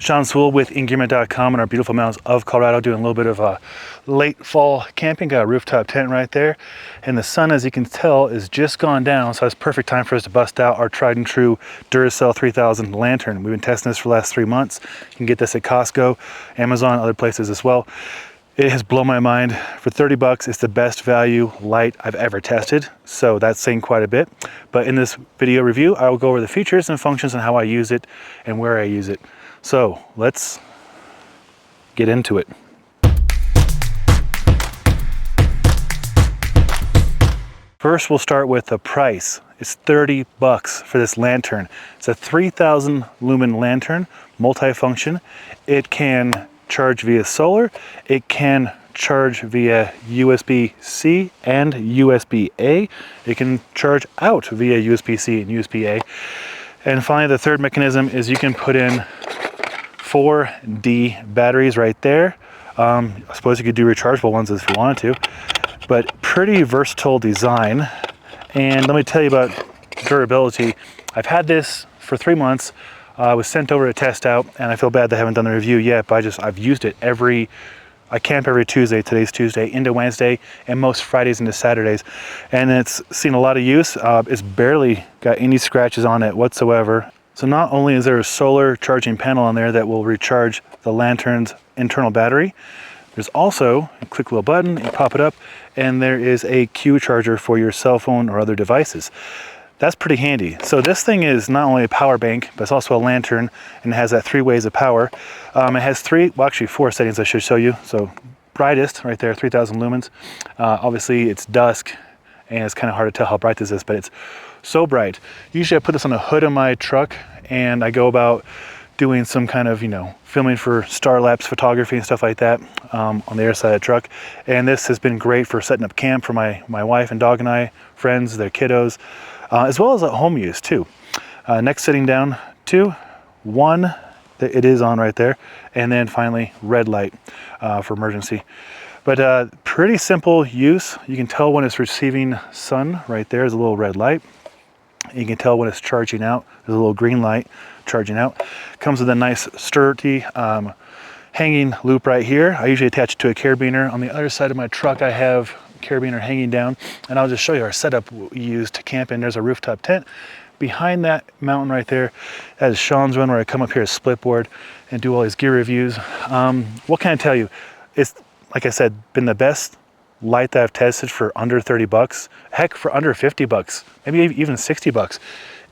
Sean Sewell with Engearment.com in our beautiful mountains of Colorado, doing a little bit of a late fall camping. Got a rooftop tent right there, and the sun, as you can tell, is just gone down, so it's perfect time for us to bust out our tried and true Duracell 3000 lantern. We've been testing this for the last 3 months. You can get this at Costco, Amazon, other places as well. It has blown my mind. For 30 bucks, it's the best value light I've ever tested, so that's saying quite a bit. But in this video review, I will go over the features and functions and how I use it and where I use it. So let's get into it. First, we'll start with the price. It's 30 bucks for this lantern. It's a 3000 lumen lantern, multifunction. It can charge via solar. It can charge via USB-C and USB-A. It can charge out via USB-C and USB-A. And finally, the third mechanism is you can put in 4D batteries right there. I suppose you could do rechargeable ones if you wanted to, but pretty versatile design. And let me tell you about durability. I've had this for 3 months. I was sent over to test out, and I feel bad that I haven't done the review yet, but I've used it I camp every Tuesday, today's Tuesday, into Wednesday, and most Fridays into Saturdays. And it's seen a lot of use. It's barely got any scratches on it whatsoever. So not only is there a solar charging panel on there that will recharge the lantern's internal battery, there's also a quick little button, you pop it up, and there is a Q charger for your cell phone or other devices. That's pretty handy. So this thing is not only a power bank, but it's also a lantern, and it has that 3 ways of power. It has 4 settings I should show you. So brightest right there, 3000 lumens. Obviously it's dusk, and it's kind of hard to tell how bright this is, but it's so bright. Usually I put this on the hood of my truck, and I go about doing some kind of, filming for star lapse photography and stuff like that on the other side of the truck. And this has been great for setting up camp for my wife and dog and I, friends, their kiddos, as well as at home use too. Next, sitting down, 2, 1, it is on right there. And then finally, red light for emergency. But pretty simple use. You can tell when it's receiving sun right there is a little red light. You can tell when it's charging out. There's a little green light charging out. Comes with a nice sturdy hanging loop right here. I usually attach it to a carabiner. On the other side of my truck, I have a carabiner hanging down, and I'll just show you our setup we use to camp in. There's a rooftop tent. Behind that mountain right there, that is Sean's run, where I come up here as splitboard and do all these gear reviews. What can I tell you? It's, like I said, been the best light that I've tested for under 30 bucks. Heck, for under 50 bucks, maybe even 60 bucks.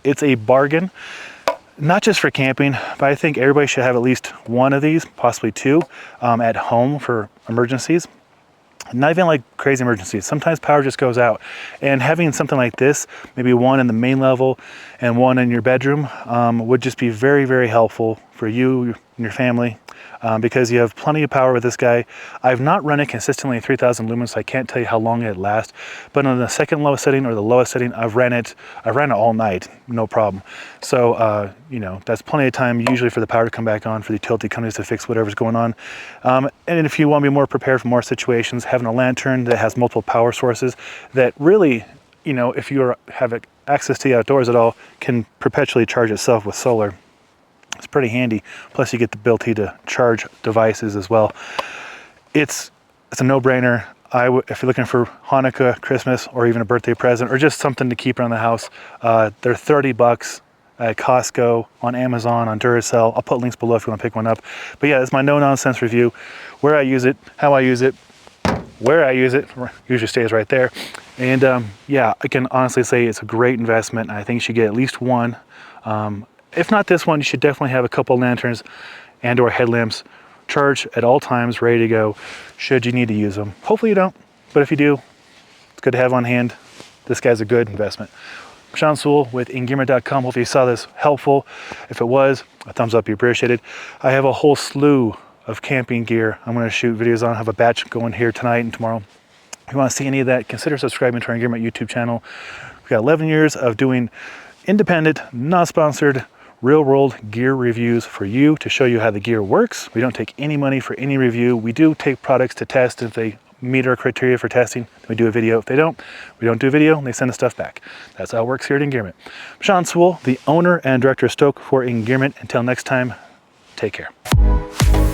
It's a bargain, not just for camping, but I think everybody should have at least one of these, possibly 2, at home for emergencies. Not even like crazy emergencies. Sometimes power just goes out, and having something like this, maybe one in the main level and one in your bedroom, would just be very, very helpful for you and your family. Because you have plenty of power with this guy. I've not run it consistently at 3000 lumens, so I can't tell you how long it lasts. But on the second lowest setting or the lowest setting, I ran it all night, no problem. So, that's plenty of time usually for the power to come back on, for the utility companies to fix whatever's going on. And if you want to be more prepared for more situations, having a lantern that has multiple power sources that really, if you have access to the outdoors at all, can perpetually charge itself with solar. It's pretty handy. Plus you get the ability to charge devices as well. It's a no-brainer. If you're looking for Hanukkah, Christmas, or even a birthday present, or just something to keep around the house, they're 30 bucks at Costco, on Amazon, on Duracell. I'll put links below if you want to pick one up. But yeah, it's my no-nonsense review. Where I use it, how I use it, where I use it, usually stays right there. And yeah, I can honestly say it's a great investment. I think you should get at least one. If not this one, you should definitely have a couple lanterns and or headlamps charged at all times, ready to go, should you need to use them. Hopefully you don't, but if you do, it's good to have on hand. This guy's a good investment. I'm Sean Sewell with Engearment.com. Hopefully you saw this helpful. If it was, a thumbs up be appreciated. I have a whole slew of camping gear I'm going to shoot videos on. I have a batch going here tonight and tomorrow. If you want to see any of that, consider subscribing to our Engearment YouTube channel. We've got 11 years of doing independent, not-sponsored, real-world gear reviews for you, to show you how the gear works. We don't take any money for any review. We do take products to test. If they meet our criteria for testing, then we do a video. If they don't, we don't do a video, and they send the stuff back. That's how it works here at Engearment. I'm Sean Sewell, the owner and director of Stoke for Engearment. Until next time, Take care.